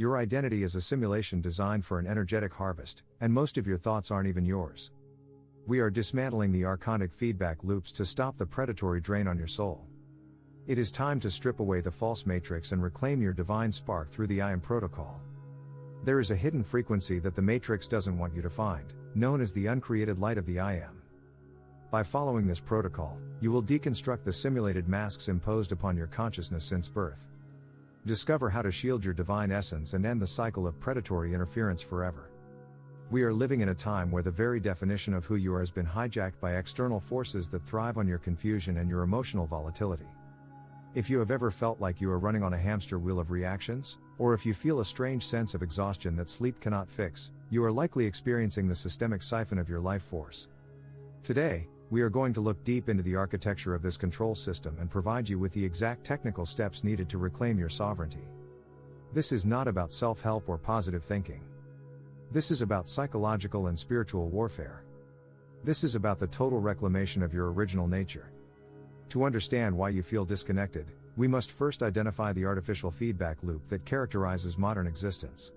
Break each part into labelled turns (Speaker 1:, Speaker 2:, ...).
Speaker 1: Your identity is a simulation designed for an energetic harvest, and most of your thoughts aren't even yours. We are dismantling the archontic feedback loops to stop the predatory drain on your soul. It is time to strip away the false matrix and reclaim your divine spark through the I Am protocol. There is a hidden frequency that the matrix doesn't want you to find, known as the uncreated light of the I Am. By following this protocol, you will deconstruct the simulated masks imposed upon your consciousness since birth. Discover how to shield your divine essence and end the cycle of predatory interference forever. We are living in a time where the very definition of who you are has been hijacked by external forces that thrive on your confusion and your emotional volatility. If you have ever felt like you are running on a hamster wheel of reactions, or if you feel a strange sense of exhaustion that sleep cannot fix, you are likely experiencing the systemic siphon of your life force. Today, we are going to look deep into the architecture of this control system and provide you with the exact technical steps needed to reclaim your sovereignty. This is not about self-help or positive thinking. This is about psychological and spiritual warfare. This is about the total reclamation of your original nature. To understand why you feel disconnected, we must first identify the artificial feedback loop that characterizes modern existence.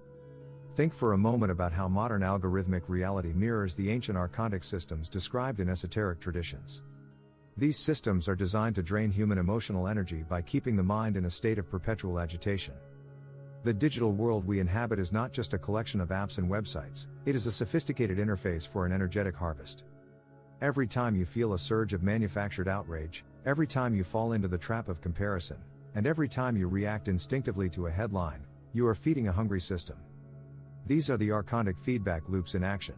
Speaker 1: Think for a moment about how modern algorithmic reality mirrors the ancient archontic systems described in esoteric traditions. These systems are designed to drain human emotional energy by keeping the mind in a state of perpetual agitation. The digital world we inhabit is not just a collection of apps and websites, it is a sophisticated interface for an energetic harvest. Every time you feel a surge of manufactured outrage, every time you fall into the trap of comparison, and every time you react instinctively to a headline, you are feeding a hungry system. These are the archontic feedback loops in action.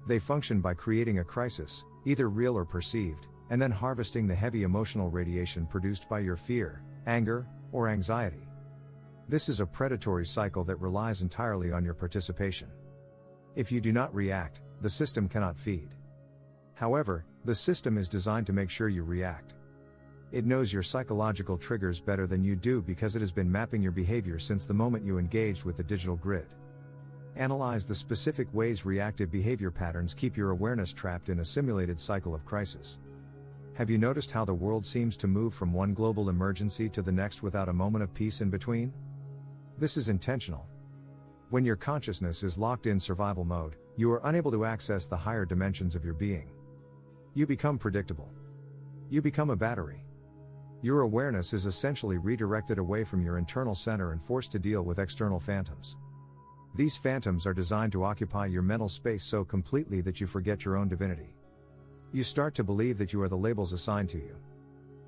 Speaker 1: They function by creating a crisis, either real or perceived, and then harvesting the heavy emotional radiation produced by your fear, anger, or anxiety. This is a predatory cycle that relies entirely on your participation. If you do not react, the system cannot feed. However, the system is designed to make sure you react. It knows your psychological triggers better than you do because it has been mapping your behavior since the moment you engaged with the digital grid. Analyze the specific ways reactive behavior patterns keep your awareness trapped in a simulated cycle of crisis. Have you noticed how the world seems to move from one global emergency to the next without a moment of peace in between? This is intentional. When your consciousness is locked in survival mode, you are unable to access the higher dimensions of your being. You become predictable. You become a battery. Your awareness is essentially redirected away from your internal center and forced to deal with external phantoms. These phantoms are designed to occupy your mental space so completely that you forget your own divinity. You start to believe that you are the labels assigned to you.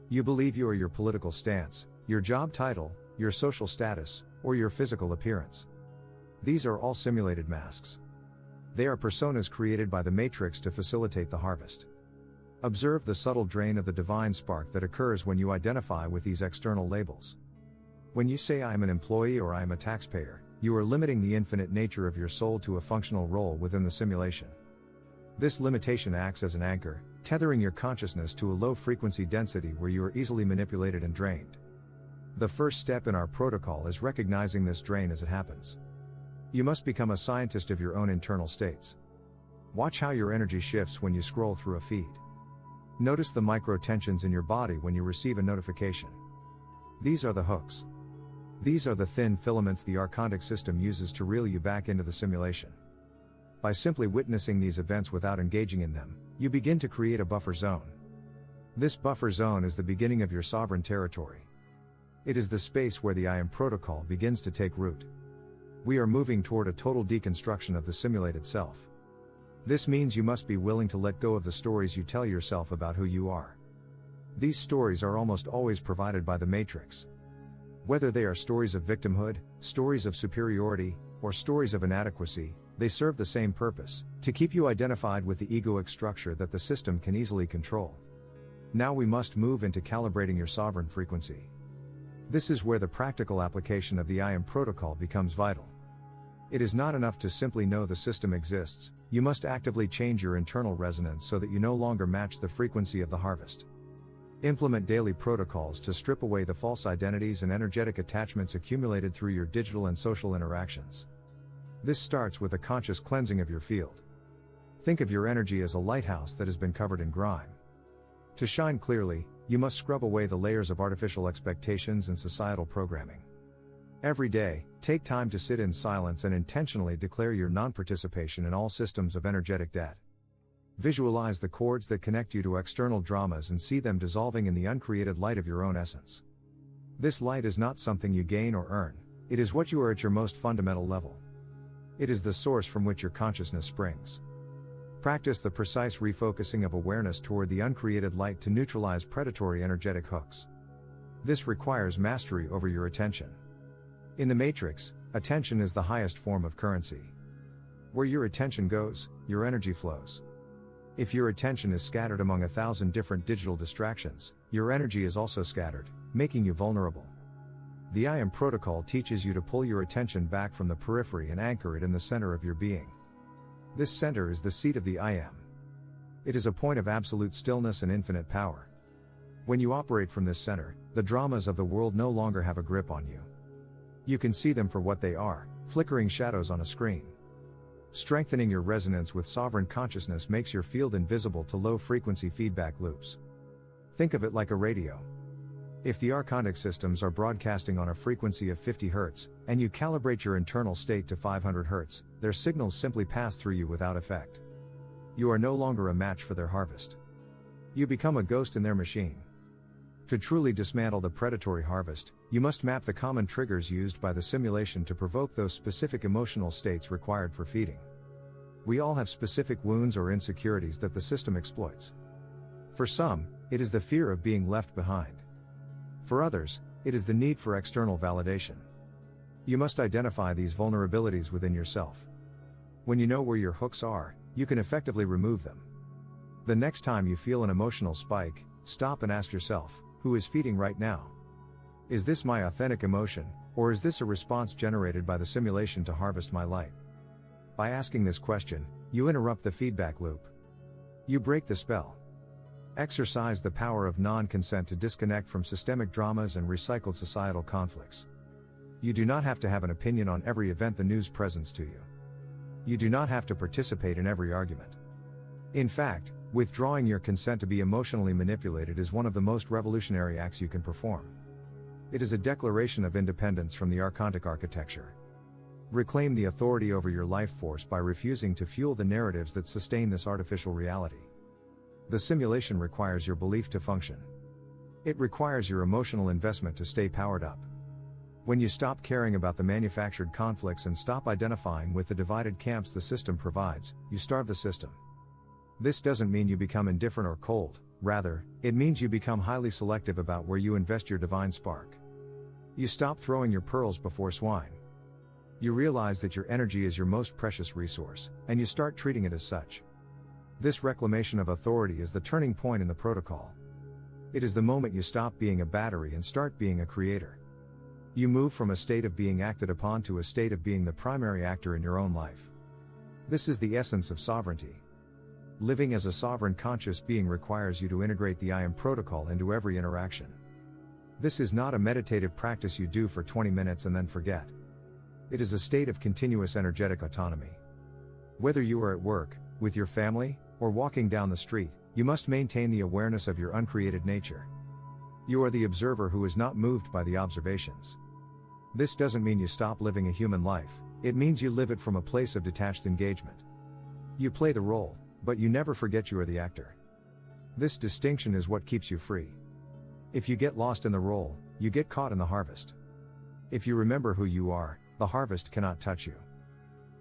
Speaker 1: You believe you are your political stance, your job title, your social status, or your physical appearance. These are all simulated masks. They are personas created by the matrix to facilitate the harvest. Observe the subtle drain of the divine spark that occurs when you identify with these external labels. When you say I am an employee or I am a taxpayer, you are limiting the infinite nature of your soul to a functional role within the simulation. This limitation acts as an anchor, tethering your consciousness to a low frequency density where you are easily manipulated and drained. The first step in our protocol is recognizing this drain as it happens. You must become a scientist of your own internal states. Watch how your energy shifts when you scroll through a feed. Notice the micro tensions in your body when you receive a notification. These are the hooks. These are the thin filaments the archontic system uses to reel you back into the simulation. By simply witnessing these events without engaging in them, you begin to create a buffer zone. This buffer zone is the beginning of your sovereign territory. It is the space where the I Am protocol begins to take root. We are moving toward a total deconstruction of the simulated self. This means you must be willing to let go of the stories you tell yourself about who you are. These stories are almost always provided by the matrix. Whether they are stories of victimhood, stories of superiority, or stories of inadequacy, they serve the same purpose, to keep you identified with the egoic structure that the system can easily control. Now we must move into calibrating your sovereign frequency. This is where the practical application of the I Am protocol becomes vital. It is not enough to simply know the system exists, you must actively change your internal resonance so that you no longer match the frequency of the harvest. Implement daily protocols to strip away the false identities and energetic attachments accumulated through your digital and social interactions. This starts with a conscious cleansing of your field. Think of your energy as a lighthouse that has been covered in grime. To shine clearly, you must scrub away the layers of artificial expectations and societal programming. Every day, Take time to sit in silence and intentionally declare your non-participation in all systems of energetic debt. Visualize the cords that connect you to external dramas and see them dissolving in the uncreated light of your own essence. This light is not something you gain or earn, it is what you are at your most fundamental level. It is the source from which your consciousness springs. Practice the precise refocusing of awareness toward the uncreated light to neutralize predatory energetic hooks. This requires mastery over your attention. In the Matrix, attention is the highest form of currency. Where your attention goes, your energy flows. If your attention is scattered among 1,000 different digital distractions, your energy is also scattered, making you vulnerable. The I Am protocol teaches you to pull your attention back from the periphery and anchor it in the center of your being. This center is the seat of the I Am. It is a point of absolute stillness and infinite power. When you operate from this center, the dramas of the world no longer have a grip on you. You can see them for what they are, flickering shadows on a screen. Strengthening your resonance with sovereign consciousness makes your field invisible to low-frequency feedback loops. Think of it like a radio. If the archontic systems are broadcasting on a frequency of 50 Hz, and you calibrate your internal state to 500 Hz, their signals simply pass through you without effect. You are no longer a match for their harvest. You become a ghost in their machine. To truly dismantle the predatory harvest, you must map the common triggers used by the simulation to provoke those specific emotional states required for feeding. We all have specific wounds or insecurities that the system exploits. For some, it is the fear of being left behind. For others, it is the need for external validation. You must identify these vulnerabilities within yourself. When you know where your hooks are, you can effectively remove them. The next time you feel an emotional spike, stop and ask yourself, who is feeding right now? Is this my authentic emotion, or is this a response generated by the simulation to harvest my light? By asking this question, you interrupt the feedback loop. You break the spell. Exercise the power of non-consent to disconnect from systemic dramas and recycled societal conflicts. You do not have to have an opinion on every event the news presents to you. You do not have to participate in every argument. In fact, withdrawing your consent to be emotionally manipulated is one of the most revolutionary acts you can perform. It is a declaration of independence from the archontic architecture. Reclaim the authority over your life force by refusing to fuel the narratives that sustain this artificial reality. The simulation requires your belief to function. It requires your emotional investment to stay powered up. When you stop caring about the manufactured conflicts and stop identifying with the divided camps the system provides, you starve the system. This doesn't mean you become indifferent or cold, rather, it means you become highly selective about where you invest your divine spark. You stop throwing your pearls before swine. You realize that your energy is your most precious resource, and you start treating it as such. This reclamation of authority is the turning point in the protocol. It is the moment you stop being a battery and start being a creator. You move from a state of being acted upon to a state of being the primary actor in your own life. This is the essence of sovereignty. Living as a sovereign conscious being requires you to integrate the I Am protocol into every interaction. This is not a meditative practice you do for 20 minutes and then forget. It is a state of continuous energetic autonomy. Whether you are at work, with your family, or walking down the street, you must maintain the awareness of your uncreated nature. You are the observer who is not moved by the observations. This doesn't mean you stop living a human life, it means you live it from a place of detached engagement. You play the role, but you never forget you are the actor. This distinction is what keeps you free. If you get lost in the role, you get caught in the harvest. If you remember who you are, the harvest cannot touch you.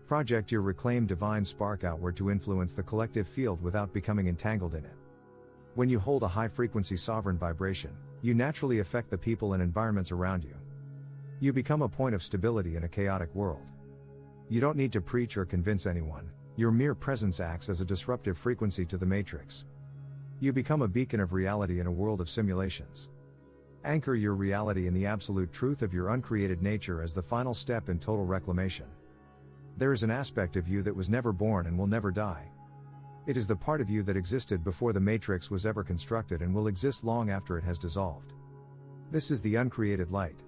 Speaker 1: Project your reclaimed divine spark outward to influence the collective field without becoming entangled in it. When you hold a high-frequency sovereign vibration, you naturally affect the people and environments around you. You become a point of stability in a chaotic world. You don't need to preach or convince anyone, your mere presence acts as a disruptive frequency to the matrix. You become a beacon of reality in a world of simulations. Anchor your reality in the absolute truth of your uncreated nature as the final step in total reclamation. There is an aspect of you that was never born and will never die. It is the part of you that existed before the matrix was ever constructed and will exist long after it has dissolved. This is the uncreated light.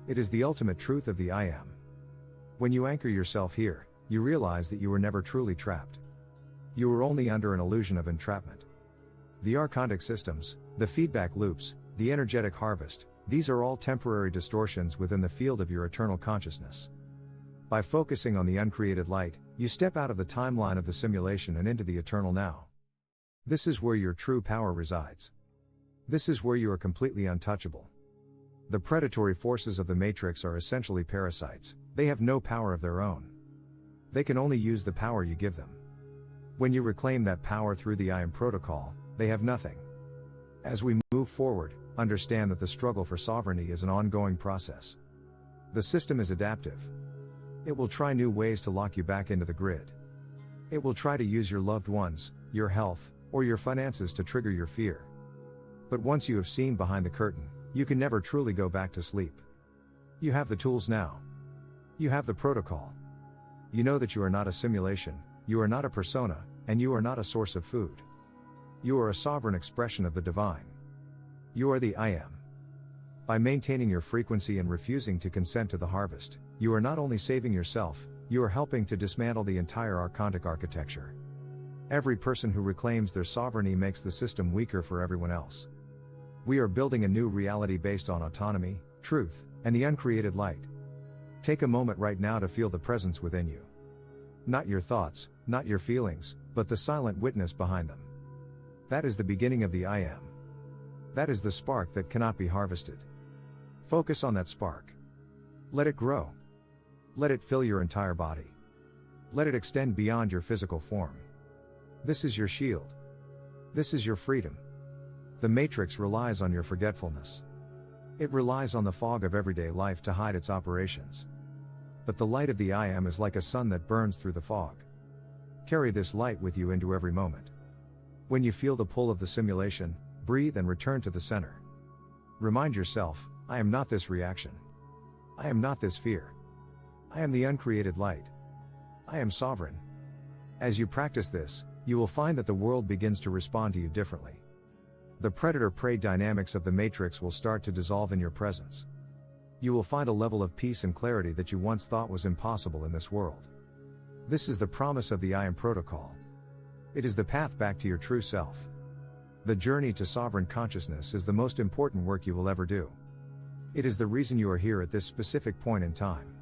Speaker 1: It is the ultimate truth of the I Am. When you anchor yourself here, you realize that you were never truly trapped. You were only under an illusion of entrapment. The archontic systems, the feedback loops, the energetic harvest, These are all temporary distortions within the field of your eternal consciousness. By focusing on the uncreated light, you step out of the timeline of the simulation and into the eternal now. This is where your true power resides. This is where you are completely untouchable. The predatory forces of the Matrix are essentially parasites. They have no power of their own. They can only use the power you give them. When you reclaim that power through the I Am protocol, they have nothing. As we move forward, understand that the struggle for sovereignty is an ongoing process. The system is adaptive. It will try new ways to lock you back into the grid. It will try to use your loved ones, your health, or your finances to trigger your fear. But once you have seen behind the curtain, you can never truly go back to sleep. You have the tools now. You have the protocol. You know that you are not a simulation, you are not a persona, and you are not a source of food. You are a sovereign expression of the divine. You are the I Am. By maintaining your frequency and refusing to consent to the harvest, you are not only saving yourself, you are helping to dismantle the entire archontic architecture. Every person who reclaims their sovereignty makes the system weaker for everyone else. We are building a new reality based on autonomy, truth, and the uncreated light. Take a moment right now to feel the presence within you. Not your thoughts, not your feelings, but the silent witness behind them. That is the beginning of the I Am. That is the spark that cannot be harvested. Focus on that spark. Let it grow. Let it fill your entire body. Let it extend beyond your physical form. This is your shield. This is your freedom. The Matrix relies on your forgetfulness. It relies on the fog of everyday life to hide its operations. But the light of the I Am is like a sun that burns through the fog. Carry this light with you into every moment. When you feel the pull of the simulation, breathe and return to the center. Remind yourself, I am not this reaction. I am not this fear. I am the uncreated light. I am sovereign. As you practice this, you will find that the world begins to respond to you differently. The predator-prey dynamics of the Matrix will start to dissolve in your presence. You will find a level of peace and clarity that you once thought was impossible in this world. This is the promise of the I Am protocol. It is the path back to your true self. The journey to sovereign consciousness is the most important work you will ever do. It is the reason you are here at this specific point in time.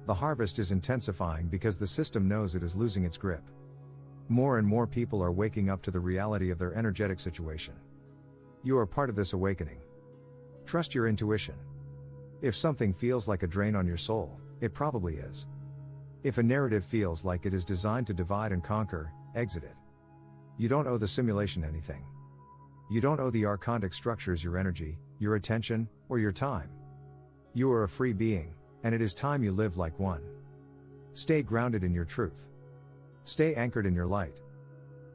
Speaker 1: The harvest is intensifying because the system knows it is losing its grip. More and more people are waking up to the reality of their energetic situation. You are part of this awakening. Trust your intuition. If something feels like a drain on your soul, it probably is. If a narrative feels like it is designed to divide and conquer, exit it. You don't owe the simulation anything. You don't owe the archontic structures your energy, your attention, or your time. You are a free being, and it is time you lived like one. Stay grounded in your truth. Stay anchored in your light.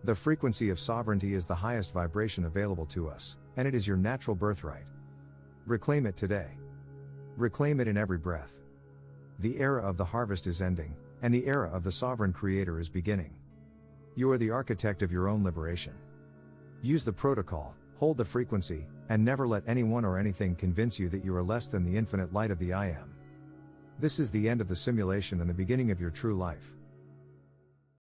Speaker 1: The frequency of sovereignty is the highest vibration available to us, and it is your natural birthright. Reclaim it today. Reclaim it in every breath. The era of the harvest is ending, and the era of the sovereign creator is beginning. You are the architect of your own liberation. Use the protocol, hold the frequency, and never let anyone or anything convince you that you are less than the infinite light of the I Am. This is the end of the simulation and the beginning of your true life.